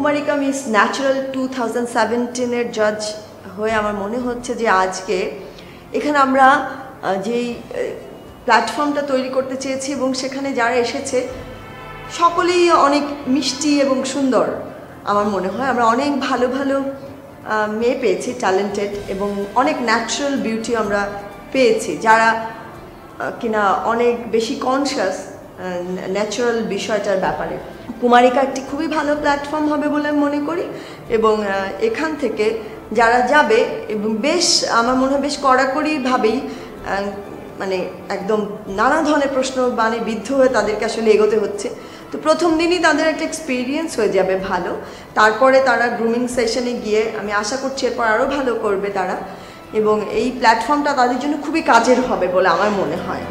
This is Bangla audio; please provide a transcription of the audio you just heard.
কুমারিকা মিস ন্যাচারাল 2017-এর জাজ হয়ে আমার মনে হচ্ছে যে আজকে এখানে আমরা যেই প্ল্যাটফর্মটা তৈরি করতে চেয়েছি এবং সেখানে যারা এসেছে সকলেই অনেক মিষ্টি এবং সুন্দর। আমার মনে হয় আমরা অনেক ভালো ভালো মেয়ে পেয়েছি, ট্যালেন্টেড, এবং অনেক ন্যাচারাল বিউটি আমরা পেয়েছি যারা কিনা অনেক বেশি কনসিয়াস ন্যাচারাল বিষয়টার ব্যাপারে। কুমারিকা একটি খুবই ভালো প্ল্যাটফর্ম হবে বলে মনে করি এবং এখান থেকে যারা যাবে এবং বেশ আমার মনে হয় বেশ কড়াকড়িভাবেই মানে একদম নানা ধরনের প্রশ্ন মানে বিদ্ধ হয়ে তাদেরকে আসলে এগোতে হচ্ছে। তো প্রথম দিনই তাদের একটা এক্সপিরিয়েন্স হয়ে যাবে ভালো, তারপরে তারা গ্রুমিং সেশনে গিয়ে আমি আশা করছি এরপর আরও ভালো করবে তারা, এবং এই প্ল্যাটফর্মটা তাদের জন্য খুবই কাজের হবে বলে আমার মনে হয়।